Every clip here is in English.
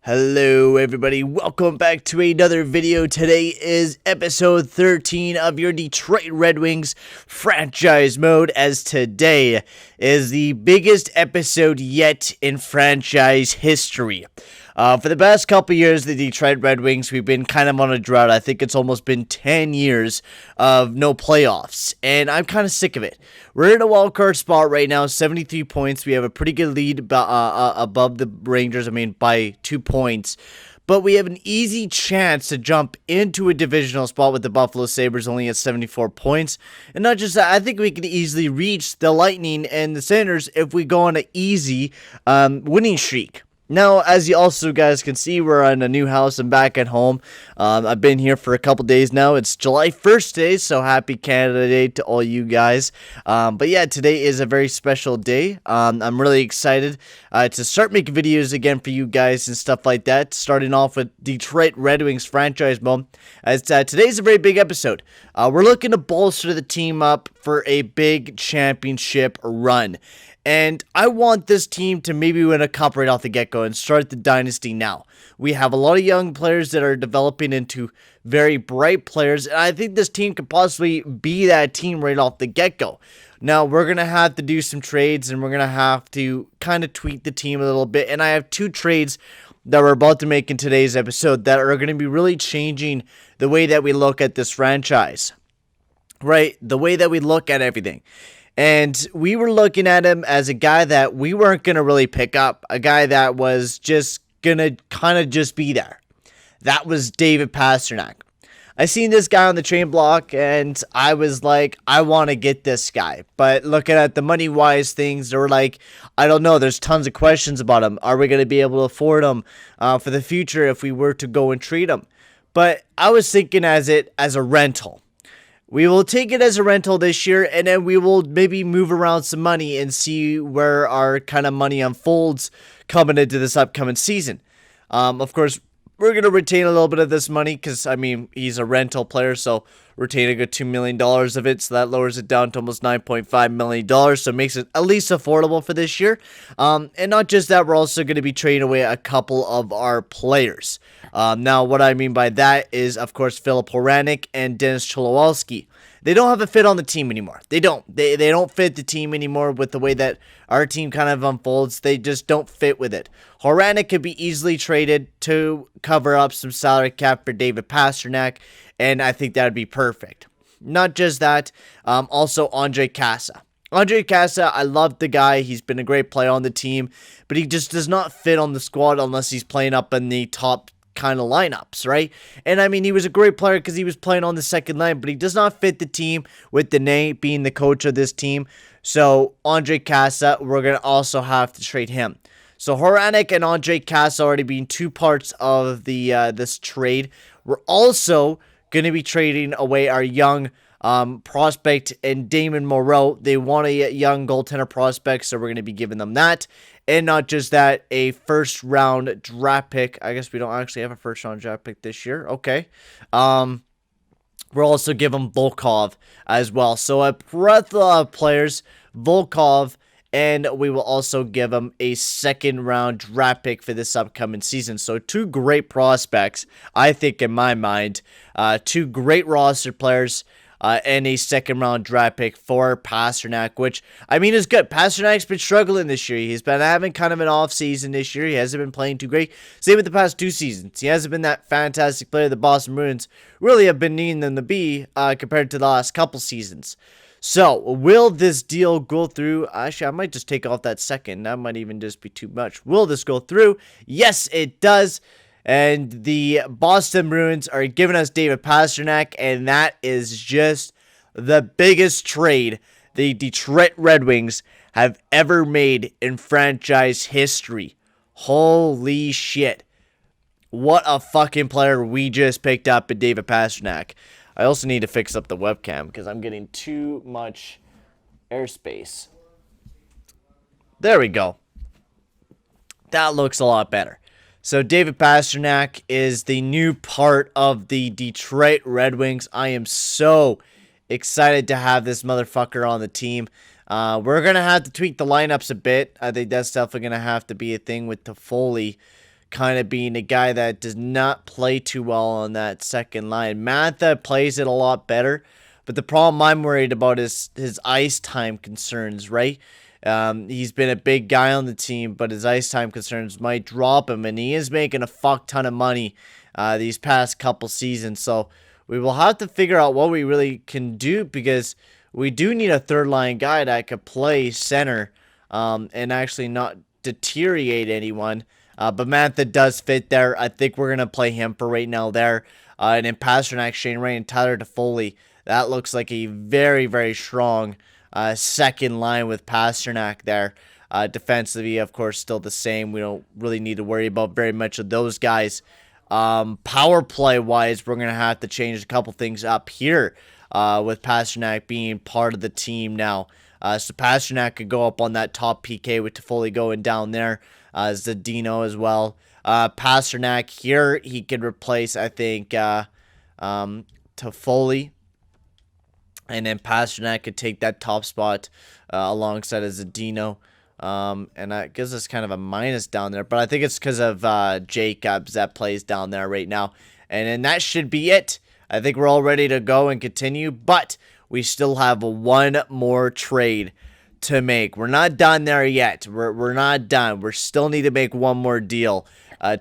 Hello everybody, welcome back to another video. Today is episode 13 of your Detroit Red Wings franchise mode, as today is the biggest episode yet in franchise history. For the past couple years, the Detroit Red Wings, we've been kind of on a drought. I think it's almost been 10 years of no playoffs, and I'm kind of sick of it. We're in a wildcard spot right now, 73 points. We have a pretty good lead above the Rangers, by 2 points. But we have an easy chance to jump into a divisional spot with the Buffalo Sabres only at 74 points. And not just that, I think we could easily reach the Lightning and the Senators if we go on an easy winning streak. Now, as you also guys can see, we're in a new house and back at home. I've been here for a couple days now. It's July 1st today, so happy Canada Day to all you guys. But yeah, today is a very special day. I'm really excited to start making videos again for you guys and stuff like that. Starting off with Detroit Red Wings franchise mode, as today's a very big episode. We're looking to bolster the team up for a big championship run. And I want this team to maybe win a cup right off the get-go and start the dynasty now. We have a lot of young players that are developing into very bright players, and I think this team could possibly be that team right off the get-go. Now, we're going to have to do some trades, and we're going to have to kind of tweak the team a little bit. And I have two trades that we're about to make in today's episode that are going to be really changing the way that we look at this franchise. Right? The way that we look at everything. And we were looking at him as a guy that we weren't going to really pick up. A guy that was just going to kind of just be there. That was David Pasternak. I seen this guy on the train block and I was like, I want to get this guy. But looking at the money-wise things, they were like, I don't know. There's tons of questions about him. Are we going to be able to afford him for the future if we were to go and trade him? But I was thinking as a rental. We will take it as a rental this year, and then we will maybe move around some money and see where our kind of money unfolds coming into this upcoming season. Of course, we're going to retain a little bit of this money because, he's a rental player, so retain a good $2 million of it, so that lowers it down to almost $9.5 million, so it makes it at least affordable for this year. And not just that, we're also going to be trading away a couple of our players. Now, what I mean by that is, of course, Hronek and Dennis Cholowski. They don't have a fit on the team anymore. They don't. They don't fit the team anymore with the way that our team kind of unfolds. They just don't fit with it. Hronek could be easily traded to cover up some salary cap for David Pasternak, and I think that would be perfect. Not just that, also Andre Casa. Andre Casa, I love the guy. He's been a great player on the team, but he just does not fit on the squad unless he's playing up in the top kind of lineups, right? And he was a great player because he was playing on the second line, but he does not fit the team with Dene being the coach of this team. So Andre Casa, we're going to also have to trade him. So Hronek and Andre Casa already being two parts of the this trade. We're also going to be trading away our young prospect and Damon Moreau. They want a young goaltender prospect, so we're going to be giving them that. And not just that, a first-round draft pick. I guess we don't actually have a first-round draft pick this year. Okay. We'll also give them Volkov as well. So a breadth of players, Volkov, and we will also give them a second-round draft pick for this upcoming season. So two great prospects, I think, in my mind. Two great roster players. And a second-round draft pick for Pasternak, which, is good. Pasternak's been struggling this year. He's been having kind of an off-season this year. He hasn't been playing too great. Same with the past two seasons. He hasn't been that fantastic player the Boston Bruins really have been needing them to be compared to the last couple seasons. So, will this deal go through? Actually, I might just take off that second. That might even just be too much. Will this go through? Yes, it does. And the Boston Bruins are giving us David Pasternak, and that is just the biggest trade the Detroit Red Wings have ever made in franchise history. Holy shit. What a fucking player we just picked up in David Pasternak. I also need to fix up the webcam because I'm getting too much airspace. There we go. That looks a lot better. So David Pasternak is the new part of the Detroit Red Wings. I am so excited to have this motherfucker on the team. We're going to have to tweak the lineups a bit. I think that's definitely going to have to be a thing with Toffoli kind of being a guy that does not play too well on that second line. Mantha plays it a lot better, but the problem I'm worried about is his ice time concerns, right? He's been a big guy on the team, but his ice time concerns might drop him, and he is making a fuck ton of money these past couple seasons. So we will have to figure out what we really can do, because we do need a third line guy that could play center and actually not deteriorate anyone. But Mantha does fit there. I think we're going to play him for right now there. And then Pasternak, Shane Ray, and Tyler Toffoli. That looks like a very, very strong second line with Pasternak there. Defensively, of course, still the same. We don't really need to worry about very much of those guys. Power play wise, we're going to have to change a couple things up here with Pasternak being part of the team now. So Pasternak could go up on that top PK with Toffoli going down there. Zadino as well. Pasternak here, he could replace, I think, Toffoli. And then Pasternak could take that top spot alongside of Zadino. And that gives us kind of a minus down there. But I think it's because of Jacobs that plays down there right now. And then that should be it. I think we're all ready to go and continue. But we still have one more trade to make. We're not done there yet. We're not done. We still need to make one more deal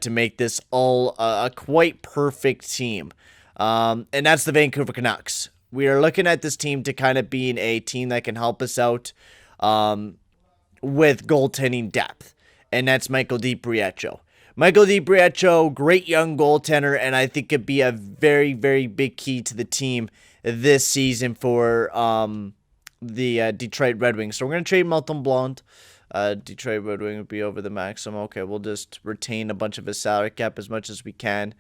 to make this all a quite perfect team. And that's the Vancouver Canucks. We are looking at this team to kind of being a team that can help us out with goaltending depth. And that's Michael DiPietro. Michael DiPietro, great young goaltender, and I think could be a very, very big key to the team this season for the Detroit Red Wings. So we're going to trade Mantha Blonde. Detroit Red Wing would be over the maximum. Okay, we'll just retain a bunch of his salary cap as much as we can.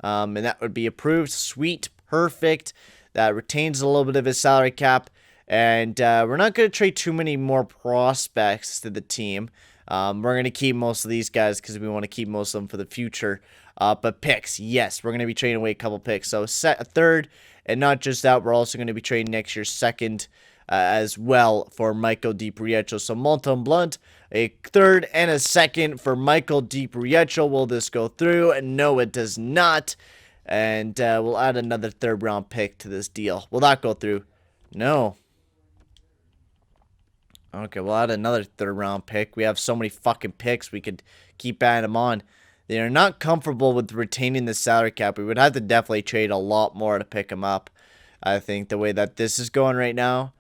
And that would be approved. Sweet. Perfect. That retains a little bit of his salary cap. And we're not going to trade too many more prospects to the team. We're going to keep most of these guys because we want to keep most of them for the future. But picks, yes, we're going to be trading away a couple picks. So set a third, and not just that, we're also going to be trading next year's second as well for Michael DiPietro. So Mantha Blonde, a third and a second for Michael DiPietro. Will this go through? No, it does not. And we'll add another third round pick to this deal. Will that go through? No. Okay, we'll add another third round pick. We have so many fucking picks, we could keep adding them on. They are not comfortable with retaining the salary cap. We would have to definitely trade a lot more to pick them up. I think the way that this is going right now,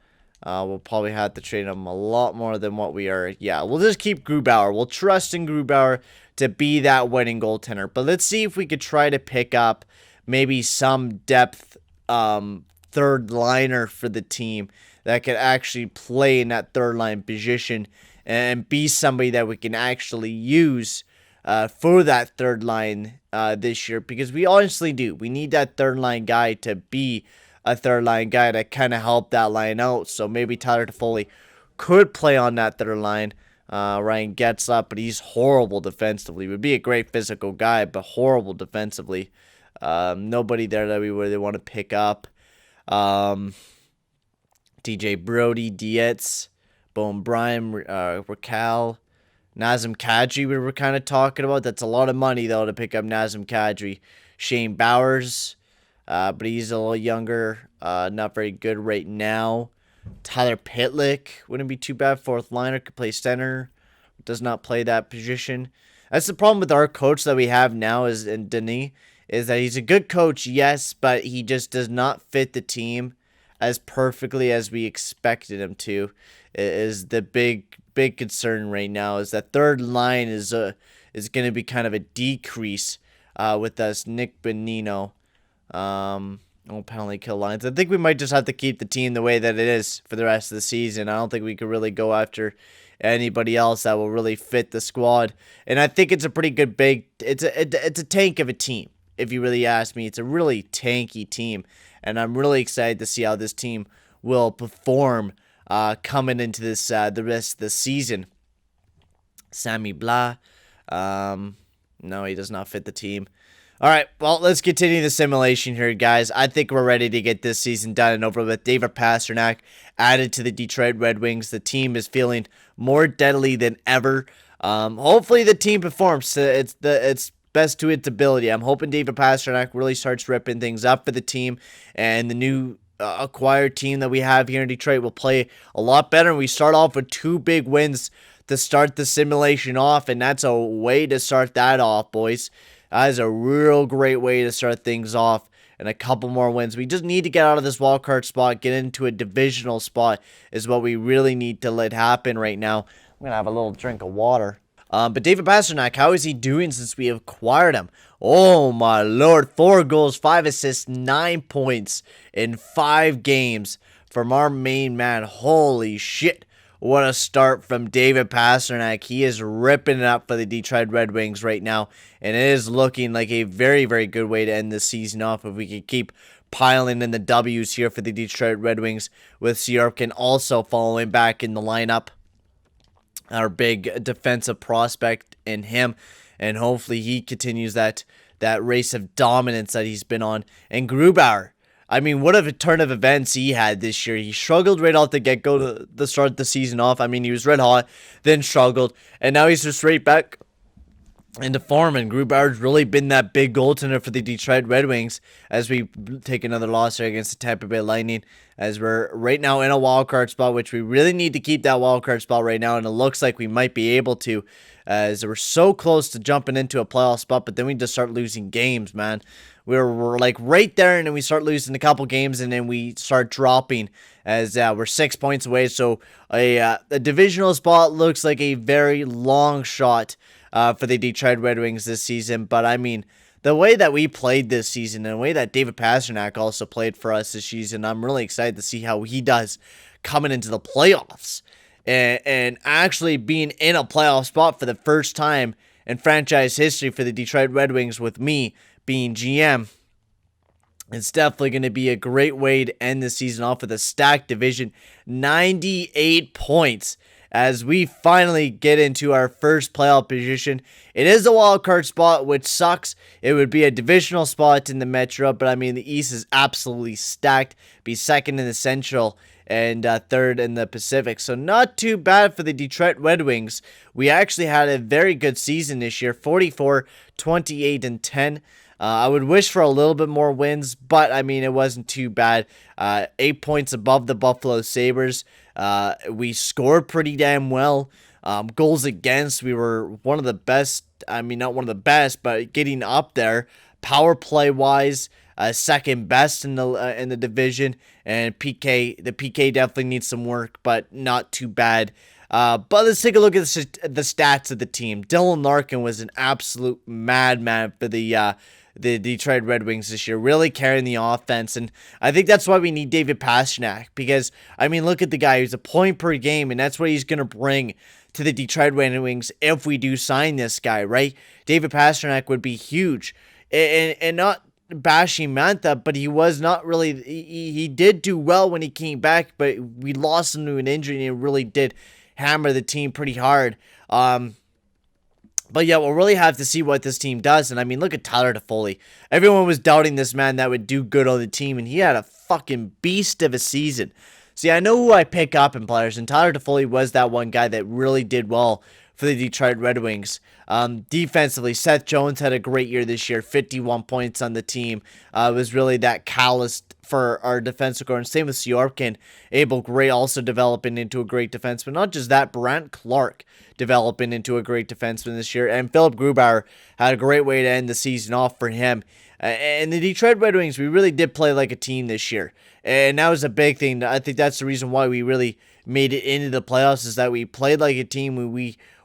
we'll probably have to trade them a lot more than what we are. Yeah, we'll just keep Grubauer. We'll trust in Grubauer to be that winning goaltender. But let's see if we could try to pick up maybe some depth third liner for the team that could actually play in that third line position and be somebody that we can actually use for that third line this year, because we honestly do. We need that third line guy to be a third line guy to kind of help that line out. So maybe Tyler Toffoli could play on that third line. Ryan gets up, but he's horrible defensively. Would be a great physical guy, but horrible defensively. Nobody there that we really want to pick up. DJ Brody, Dietz, Bone Bryan, Raquel, Nazem Kadri we were kind of talking about. That's a lot of money, though, to pick up Nazem Kadri. Shane Bowers, but he's a little younger. Not very good right now. Tyler Pitlick wouldn't be too bad. Fourth liner, could play center. Does not play that position. That's the problem with our coach that we have now in Denis, is that he's a good coach, yes, but he just does not fit the team as perfectly as we expected him to. Is the big concern right now, is that third line is going to be kind of a decrease with us. Nick Bonino, penalty kill lines. I think we might just have to keep the team the way that it is for the rest of the season. I don't think we could really go after anybody else that will really fit the squad. And I think it's a pretty good it's a tank of a team. If you really ask me, it's a really tanky team, and I'm really excited to see how this team will perform coming into this the rest of the season. Sammy Blah, no, he does not fit the team. All right, well, let's continue the simulation here, guys. I think we're ready to get this season done and over with. David Pasternak added to the Detroit Red Wings. The team is feeling more deadly than ever. Hopefully the team performs. It's best to its ability. I'm hoping David Pasternak really starts ripping things up for the team, and the new acquired team that we have here in Detroit will play a lot better. And we start off with 2 big wins to start the simulation off, and that's a way to start that off, boys. That is a real great way to start things off. And a couple more wins. We just need to get out of this wildcard spot, get into a divisional spot is what we really need to let happen right now. I'm going to have a little drink of water. But David Basternack, how is he doing since we acquired him? Oh my lord, 4 goals, 5 assists, 9 points in 5 games from our main man. Holy shit. What a start from David Pasternak. He is ripping it up for the Detroit Red Wings right now. And it is looking like a very, very good way to end the season off if we can keep piling in the W's here for the Detroit Red Wings, with Sorokin also following back in the lineup. Our big defensive prospect in him. And hopefully he continues that race of dominance that he's been on. And Grubauer. I mean, what a turn of events he had this year. He struggled right off the get-go to start the season off. I mean, he was red hot, then struggled, and now he's just right back into form. And Grubauer's really been that big goaltender for the Detroit Red Wings as we take another loss here against the Tampa Bay Lightning, as we're right now in a wildcard spot, which we really need to keep that wildcard spot right now, and it looks like we might be able to, as we're so close to jumping into a playoff spot, but then we just start losing games, man. We're like right there, and then we start losing a couple games, and then we start dropping as we're 6 points away. So a divisional spot looks like a very long shot for the Detroit Red Wings this season. But I mean, the way that we played this season, and the way that David Pasternak also played for us this season, I'm really excited to see how he does coming into the playoffs and actually being in a playoff spot for the first time in franchise history for the Detroit Red Wings with me being GM. It's definitely going to be a great way to end the season off with a stacked division. 98 points as we finally get into our first playoff position. It is a wild card spot, which sucks. It would be a divisional spot in the Metro, but I mean, the East is absolutely stacked. Be second in the Central and third in the Pacific. So not too bad for the Detroit Red Wings. We actually had a very good season this year. 44, 28, and 10. I would wish for a little bit more wins, but I mean, it wasn't too bad. 8 points above the Buffalo Sabres. We scored pretty damn well. Goals against, we were one of the best. I mean, not one of the best, but getting up there. Power play wise, second best in the division. And PK, the PK definitely needs some work, but not too bad. But let's take a look at the stats of the team. Dylan Larkin was an absolute madman for the Detroit Red Wings this year, really carrying the offense. And I think that's why we need David Pasternak, because, I mean, look at the guy. He's a point per game, and that's what he's going to bring to the Detroit Red Wings if we do sign this guy, right? David Pasternak would be huge. And not bashing Mantha, but he was not really, he did do well when he came back, but we lost him to an injury, and it really did hammer the team pretty hard. But yeah, we'll really have to see what this team does. And I mean, look at Tyler Toffoli. Everyone was doubting this man that would do good on the team, and he had a fucking beast of a season. See, I know who I pick up in players, and Tyler Toffoli was that one guy that really did well for the Detroit Red Wings. Defensively, Seth Jones had a great year this year, 51 points on the team. Was really that catalyst for our defensive core, and same with Sorokin. Abel Gray also developing into a great defenseman. Not just that, Brant Clark developing into a great defenseman this year, and Philip Grubauer had a great way to end the season off for him. And the Detroit Red Wings, we really did play like a team this year, and that was a big thing. I think that's the reason why we really made it into the playoffs, is that we played like a team.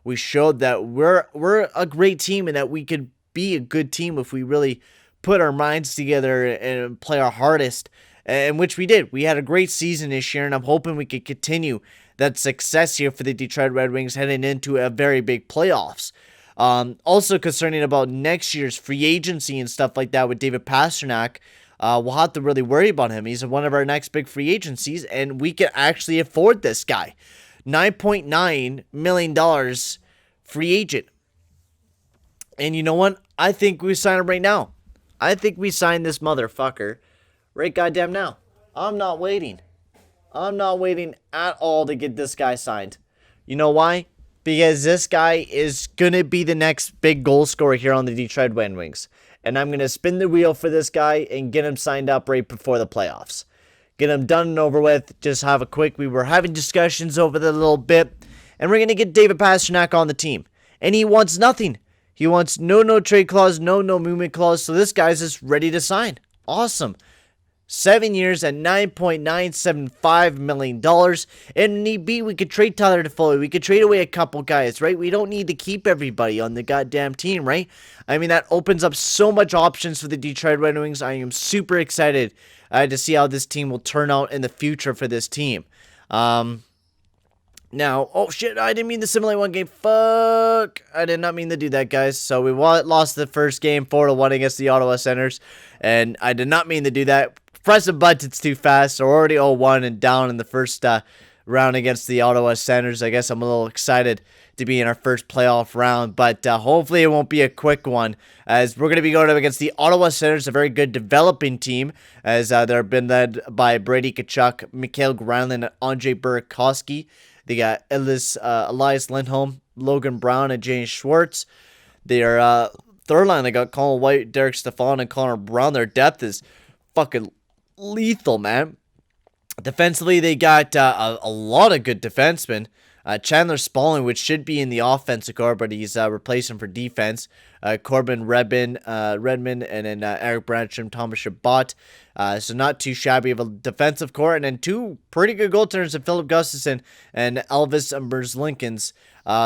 We showed that we're a great team, and that we could be a good team if we really put our minds together and play our hardest, and which we did. We had a great season this year, and I'm hoping we could continue that success here for the Detroit Red Wings heading into a very big playoffs. Also concerning about next year's free agency and stuff like that with David Pasternak, we'll have to really worry about him. He's one of our next big free agencies, and we can actually afford this guy. $9.9 million free agent. And you know what? I think we sign him right now. I think we sign this motherfucker right goddamn now. I'm not waiting. I'm not waiting at all to get this guy signed. You know why? because this guy is going to be the next big goal scorer here on the Detroit Red Wings. And I'm going to spin the wheel for this guy and get him signed up right before the playoffs. Get him done and over with. Just have a quick, we were having discussions over the little bit. And we're going to get David Pasternak on the team. And he wants nothing. He wants no trade clause, no movement clause. So this guy's just ready to sign. Awesome. 7 years at $9.975 million. And need be, we could trade Tyler Toffoli. We could trade away a couple guys, right? We don't need to keep everybody on the goddamn team, right? I mean, that opens up so much options for the Detroit Red Wings. I am super excited to see how this team will turn out in the future for this team. Now, oh shit, I didn't mean to simulate one game. Fuck. I did not mean to do that, guys. So we lost the first game 4-1 against the Ottawa Senators. And I did not mean to do that. Press the buttons too fast. So we're already 0-1 and down in the first round against the Ottawa Senators. I guess I'm a little excited to be in our first playoff round. But hopefully it won't be a quick one, as we're going to be going up against the Ottawa Senators, a very good developing team, as they've been led by Brady Tkachuk, Mikhail Granlund, and Andrei Burakovsky. They got Elias Lindholm, Logan Brown, and James Schwartz. Their third line, they got Colin White, Derek Stefan, and Connor Brown. Their depth is fucking lethal, man. Defensively, they got a lot of good defensemen. Chandler Spaulding, which should be in the offensive core, but he's replacing for defense. Corbin Redmond, and then Eric Branstrom, Thomas Chabot. So not too shabby of a defensive core. And then two pretty good goaltenders in Philip Gustafson and Elvis Merzlikins.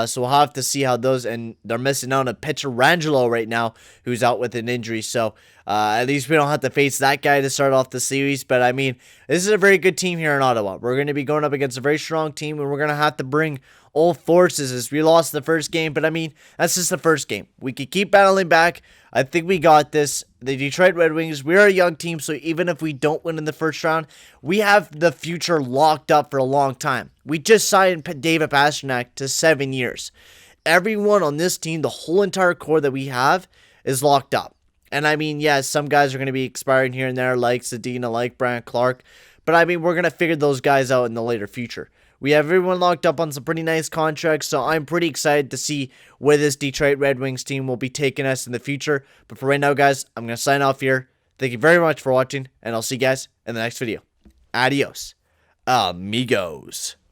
So we'll have to see how those, and they're missing out on Pietrangelo right now, who's out with an injury. So at least we don't have to face that guy to start off the series. But I mean, this is a very good team here in Ottawa. We're going to be going up against a very strong team, and we're going to have to bring all forces, as we lost the first game. But I mean, that's just the first game. We could keep battling back. I think we got this. The Detroit Red Wings, we're a young team, so even if we don't win in the first round, we have the future locked up for a long time. We just signed David Pasternak to 7 years. Everyone on this team, the whole entire core that we have, is locked up. And I mean, yes, some guys are going to be expiring here and there, like Zadina, like Brian Clark. But I mean, we're going to figure those guys out in the later future. We have everyone locked up on some pretty nice contracts, so I'm pretty excited to see where this Detroit Red Wings team will be taking us in the future. But for right now, guys, I'm going to sign off here. Thank you very much for watching, and I'll see you guys in the next video. Adios, amigos.